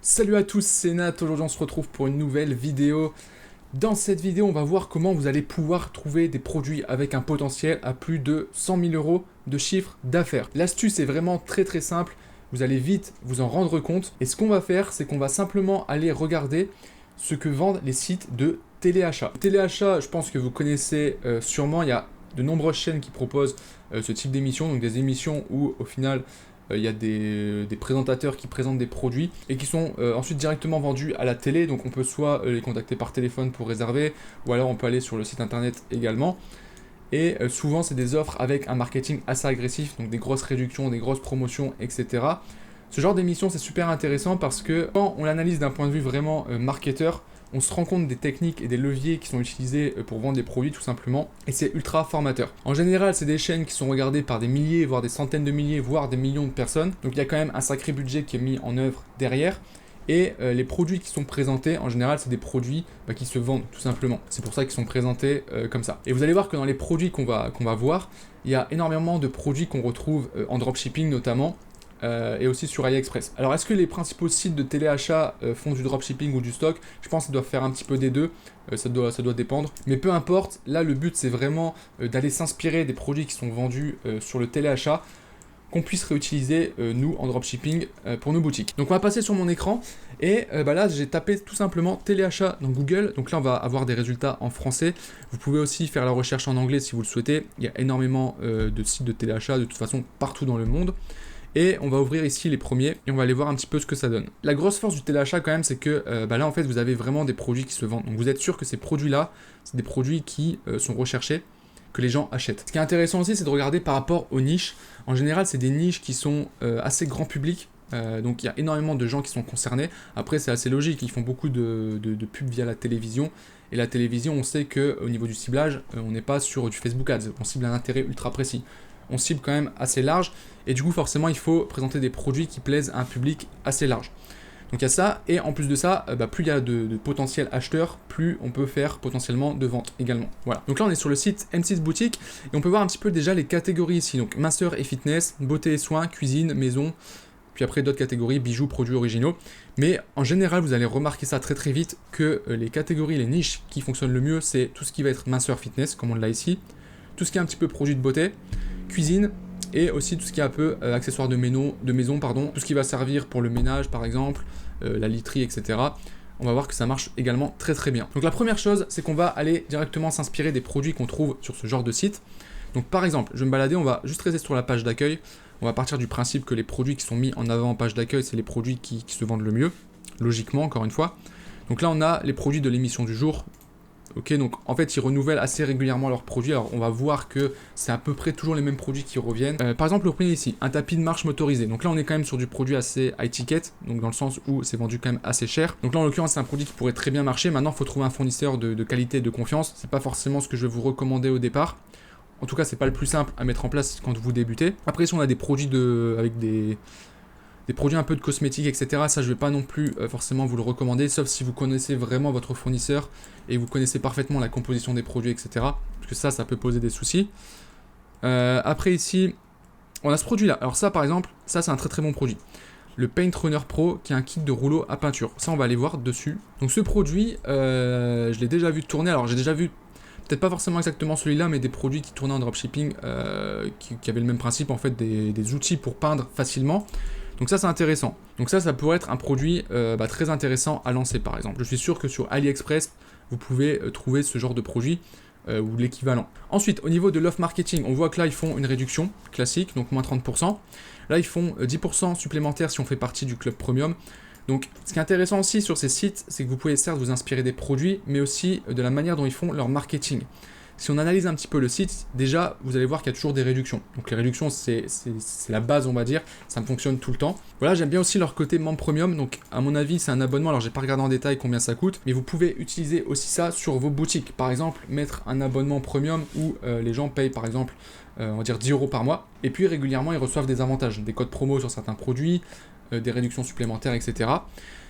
Salut à tous, c'est Nat. Aujourd'hui on se retrouve pour une nouvelle vidéo. Dans cette vidéo on va voir comment vous allez pouvoir trouver des produits avec un potentiel à plus de 100 000 euros de chiffre d'affaires. L'astuce est vraiment très simple, vous allez vite vous en rendre compte. Et ce qu'on va faire, c'est qu'on va simplement aller regarder ce que vendent les sites de téléachat. Téléachat, je pense que vous connaissez sûrement, il y a de nombreuses chaînes qui proposent ce type d'émissions, donc des émissions où au final il y a des présentateurs qui présentent des produits et qui sont ensuite directement vendus à la télé. Donc on peut soit les contacter par téléphone pour réserver, ou alors on peut aller sur le site internet également. Et souvent c'est des offres avec un marketing assez agressif, donc des grosses réductions, des grosses promotions, etc. Ce genre d'émission c'est super intéressant parce que quand on l'analyse d'un point de vue vraiment marketeur, on se rend compte des techniques et des leviers qui sont utilisés pour vendre des produits tout simplement, et c'est ultra formateur. En général, c'est des chaînes qui sont regardées par des milliers, voire des centaines de milliers, voire des millions de personnes, donc il y a quand même un sacré budget qui est mis en œuvre derrière, et les produits qui sont présentés, en général, c'est des produits qui se vendent tout simplement. C'est pour ça qu'ils sont présentés comme ça. Et vous allez voir que dans les produits qu'on va voir, il y a énormément de produits qu'on retrouve en dropshipping notamment, et aussi sur AliExpress. Alors est-ce que les principaux sites de téléachat font du dropshipping ou du stock? Je pense qu'ils doivent faire un petit peu des deux, ça doit dépendre. Mais peu importe, là le but c'est vraiment d'aller s'inspirer des produits qui sont vendus sur le téléachat, qu'on puisse réutiliser nous en dropshipping pour nos boutiques. Donc on va passer sur mon écran et là j'ai tapé tout simplement téléachat dans Google. Donc là on va avoir des résultats en français. Vous pouvez aussi faire la recherche en anglais si vous le souhaitez. Il y a énormément de sites de téléachat de toute façon partout dans le monde. Et on va ouvrir ici les premiers et on va aller voir un petit peu ce que ça donne. La grosse force du téléachat quand même, c'est que là en fait vous avez vraiment des produits qui se vendent. Donc vous êtes sûr que ces produits-là, c'est des produits qui sont recherchés, que les gens achètent. Ce qui est intéressant aussi, c'est de regarder par rapport aux niches. En général, c'est des niches qui sont assez grand public. Donc il y a énormément de gens qui sont concernés. Après c'est assez logique, ils font beaucoup de pubs via la télévision. Et la télévision, on sait qu'au niveau du ciblage, on n'est pas sur du Facebook Ads. On cible un intérêt ultra précis. On cible quand même assez large, et du coup forcément il faut présenter des produits qui plaisent à un public assez large. Donc il y a ça, et en plus de ça, plus il y a de potentiels acheteurs, plus on peut faire potentiellement de ventes également. Voilà. Donc là on est sur le site M6 Boutique, et on peut voir un petit peu déjà les catégories ici, donc minceur et fitness, beauté et soins, cuisine, maison, puis après d'autres catégories, bijoux, produits originaux. Mais en général vous allez remarquer ça très vite, que les catégories, les niches qui fonctionnent le mieux, c'est tout ce qui va être minceur fitness, comme on l'a ici, tout ce qui est un petit peu produit de beauté, cuisine, et aussi tout ce qui est un peu accessoires de maison, tout ce qui va servir pour le ménage par exemple, la literie, etc. On va voir que ça marche également très bien. Donc la première chose, c'est qu'on va aller directement s'inspirer des produits qu'on trouve sur ce genre de site. Donc par exemple, je vais me balader, on va juste rester sur la page d'accueil. On va partir du principe que les produits qui sont mis en avant en page d'accueil, c'est les produits qui se vendent le mieux, logiquement, encore une fois. Donc là, on a les produits de l'émission du jour. Ok, donc en fait ils renouvellent assez régulièrement leurs produits. Alors on va voir que c'est à peu près toujours les mêmes produits qui reviennent. Par exemple le premier ici, un tapis de marche motorisé. Donc là on est quand même sur du produit assez high ticket, donc dans le sens où c'est vendu quand même assez cher. Donc là en l'occurrence c'est un produit qui pourrait très bien marcher. Maintenant il faut trouver un fournisseur de qualité et de confiance. C'est pas forcément ce que je vais vous recommander au départ. En tout cas c'est pas le plus simple à mettre en place quand vous débutez. Après si on a des produits avec des produits un peu de cosmétiques, etc. Ça, je ne vais pas non plus forcément vous le recommander, sauf si vous connaissez vraiment votre fournisseur et vous connaissez parfaitement la composition des produits, etc. Parce que ça peut poser des soucis. Après ici, on a ce produit-là. Alors ça, par exemple, ça c'est un très bon produit. Le Paint Runner Pro, qui est un kit de rouleau à peinture. Ça, on va aller voir dessus. Donc ce produit, je l'ai déjà vu tourner. Alors j'ai déjà vu, peut-être pas forcément exactement celui-là, mais des produits qui tournaient en dropshipping, qui avaient le même principe, en fait, des outils pour peindre facilement. Donc ça c'est intéressant. Donc ça pourrait être un produit très intéressant à lancer par exemple. Je suis sûr que sur AliExpress, vous pouvez trouver ce genre de produit ou l'équivalent. Ensuite, au niveau de l'off marketing, on voit que là ils font une réduction classique, donc moins 30%. Là ils font 10% supplémentaires si on fait partie du club premium. Donc ce qui est intéressant aussi sur ces sites, c'est que vous pouvez certes vous inspirer des produits, mais aussi de la manière dont ils font leur marketing. Si on analyse un petit peu le site, déjà, vous allez voir qu'il y a toujours des réductions. Donc les réductions, c'est la base, on va dire. Ça fonctionne tout le temps. Voilà, j'aime bien aussi leur côté membre premium. Donc à mon avis, c'est un abonnement. Alors j'ai pas regardé en détail combien ça coûte, mais vous pouvez utiliser aussi ça sur vos boutiques. Par exemple, mettre un abonnement premium où les gens payent par exemple, on va dire 10 € par mois. Et puis régulièrement, ils reçoivent des avantages, des codes promo sur certains produits, des réductions supplémentaires, etc.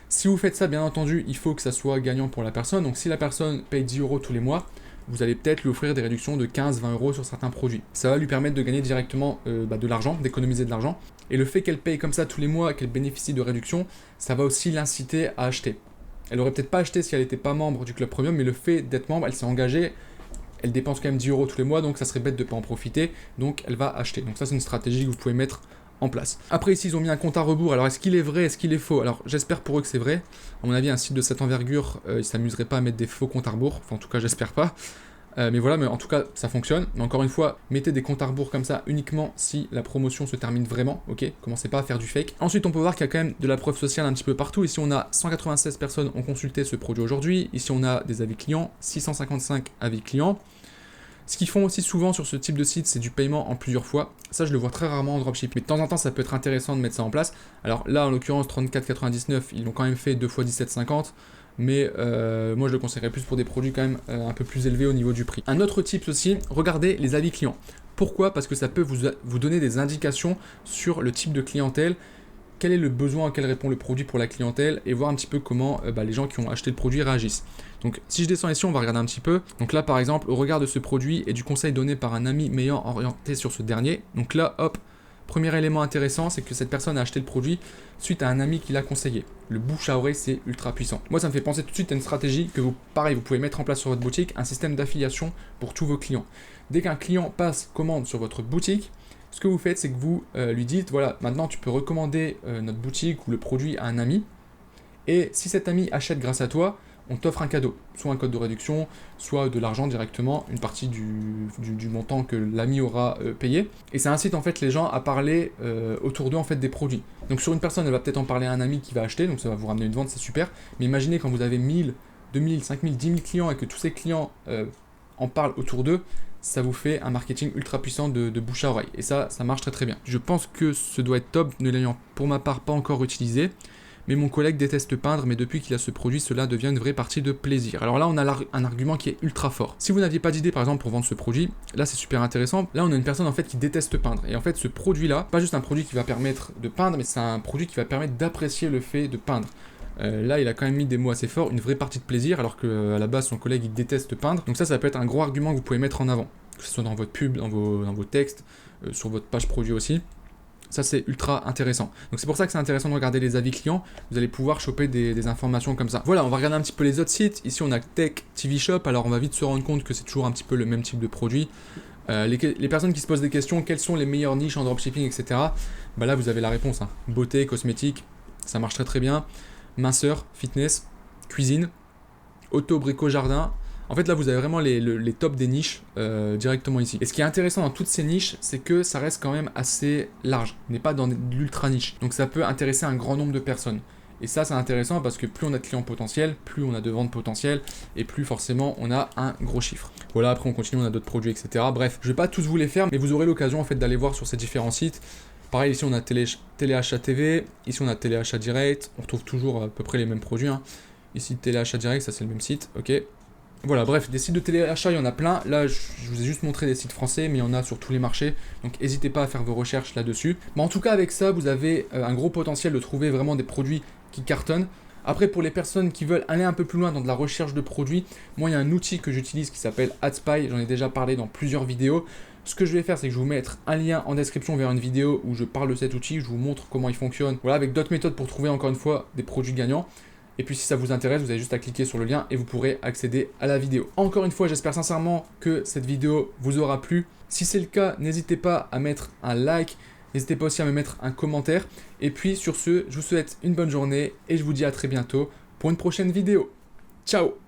Si vous faites ça, bien entendu, il faut que ça soit gagnant pour la personne. Donc si la personne paye 10 € tous les mois, vous allez peut-être lui offrir des réductions de 15-20 euros sur certains produits. Ça va lui permettre de gagner directement de l'argent, d'économiser de l'argent. Et le fait qu'elle paye comme ça tous les mois, qu'elle bénéficie de réductions, ça va aussi l'inciter à acheter. Elle aurait peut-être pas acheté si elle n'était pas membre du club premium, mais le fait d'être membre, elle s'est engagée, elle dépense quand même 10 euros tous les mois, donc ça serait bête de ne pas en profiter, donc elle va acheter. Donc ça c'est une stratégie que vous pouvez mettre en place. Après ici ils ont mis un compte à rebours, alors est-ce qu'il est vrai, est-ce qu'il est faux? Alors j'espère pour eux que c'est vrai, à mon avis un site de cette envergure, ils s'amuseraient pas à mettre des faux comptes à rebours, enfin en tout cas j'espère pas. Mais voilà, mais en tout cas, ça fonctionne. Mais encore une fois, mettez des comptes à rebours comme ça uniquement si la promotion se termine vraiment, ok? Commencez pas à faire du fake. Ensuite, on peut voir qu'il y a quand même de la preuve sociale un petit peu partout. Ici, on a 196 personnes ont consulté ce produit aujourd'hui. Ici, on a des avis clients, 655 avis clients. Ce qu'ils font aussi souvent sur ce type de site, c'est du paiement en plusieurs fois. Ça, je le vois très rarement en dropship. Mais de temps en temps, ça peut être intéressant de mettre ça en place. Alors là, en l'occurrence, 34,99, ils l'ont quand même fait 2 fois 17,50. Mais moi je le conseillerais plus pour des produits quand même un peu plus élevés au niveau du prix. Un autre tip aussi, regardez les avis clients. Pourquoi? Parce que ça peut vous donner des indications sur le type de clientèle, quel est le besoin auquel répond le produit pour la clientèle et voir un petit peu comment les gens qui ont acheté le produit réagissent. Donc si je descends ici, on va regarder un petit peu. Donc là par exemple, au regard de ce produit et du conseil donné par un ami m'ayant orienté sur ce dernier, donc là hop, premier élément intéressant, c'est que cette personne a acheté le produit suite à un ami qui l'a conseillé. Le bouche à oreille, c'est ultra puissant. Moi, ça me fait penser tout de suite à une stratégie que vous pouvez mettre en place sur votre boutique, un système d'affiliation pour tous vos clients. Dès qu'un client passe commande sur votre boutique, ce que vous faites, c'est que vous lui dites, voilà, maintenant tu peux recommander notre boutique ou le produit à un ami. Et si cet ami achète grâce à toi, on t'offre un cadeau, soit un code de réduction, soit de l'argent directement, une partie du montant que l'ami aura payé. Et ça incite en fait les gens à parler autour d'eux en fait des produits. Donc sur une personne, elle va peut-être en parler à un ami qui va acheter, donc ça va vous ramener une vente, c'est super. Mais imaginez quand vous avez 1000, 2000, 5000, 10 000 clients et que tous ces clients en parlent autour d'eux, ça vous fait un marketing ultra puissant de bouche à oreille. Et ça marche très très bien. Je pense que ce doit être top, ne l'ayant pour ma part pas encore utilisé. Mais mon collègue déteste peindre, mais depuis qu'il a ce produit, cela devient une vraie partie de plaisir. Alors là, on a un argument qui est ultra fort. Si vous n'aviez pas d'idée, par exemple, pour vendre ce produit, là, c'est super intéressant. Là, on a une personne, en fait, qui déteste peindre. Et en fait, ce produit-là, pas juste un produit qui va permettre de peindre, mais c'est un produit qui va permettre d'apprécier le fait de peindre. Là, il a quand même mis des mots assez forts, une vraie partie de plaisir, alors qu'à la base, son collègue, il déteste peindre. Donc ça peut être un gros argument que vous pouvez mettre en avant. Que ce soit dans votre pub, dans vos textes, sur votre page produit aussi. Ça, c'est ultra intéressant. Donc c'est pour ça que c'est intéressant de regarder les avis clients. Vous allez pouvoir choper des informations comme ça. Voilà, on va regarder un petit peu les autres sites. Ici, on a Tech TV Shop. Alors, on va vite se rendre compte que c'est toujours un petit peu le même type de produit. Les personnes qui se posent des questions, quelles sont les meilleures niches en dropshipping, etc. Là, vous avez la réponse. Beauté, cosmétique, ça marche très très bien. Minceur, fitness, cuisine, auto, brico, jardin. En fait, là, vous avez vraiment les tops des niches directement ici. Et ce qui est intéressant dans toutes ces niches, c'est que ça reste quand même assez large. On n'est pas dans de l'ultra niche. Donc, ça peut intéresser un grand nombre de personnes. Et ça, c'est intéressant parce que plus on a de clients potentiels, plus on a de ventes potentielles et plus forcément on a un gros chiffre. Voilà, après on continue, on a d'autres produits, etc. Bref, je vais pas tous vous les faire, mais vous aurez l'occasion en fait d'aller voir sur ces différents sites. Pareil, ici on a téléachat TV, ici on a téléachat direct, on retrouve toujours à peu près les mêmes produits. Ici téléachat direct, ça c'est le même site, ok. Voilà, bref, des sites de téléachat, il y en a plein. Là, je vous ai juste montré des sites français, mais il y en a sur tous les marchés. Donc, n'hésitez pas à faire vos recherches là-dessus. Mais en tout cas, avec ça, vous avez un gros potentiel de trouver vraiment des produits qui cartonnent. Après, pour les personnes qui veulent aller un peu plus loin dans de la recherche de produits, moi, il y a un outil que j'utilise qui s'appelle AdSpy. J'en ai déjà parlé dans plusieurs vidéos. Ce que je vais faire, c'est que je vais vous mettre un lien en description vers une vidéo où je parle de cet outil, je vous montre comment il fonctionne. Voilà, avec d'autres méthodes pour trouver encore une fois des produits gagnants. Et puis si ça vous intéresse, vous avez juste à cliquer sur le lien et vous pourrez accéder à la vidéo. Encore une fois, j'espère sincèrement que cette vidéo vous aura plu. Si c'est le cas, n'hésitez pas à mettre un like, n'hésitez pas aussi à me mettre un commentaire. Et puis sur ce, je vous souhaite une bonne journée et je vous dis à très bientôt pour une prochaine vidéo. Ciao!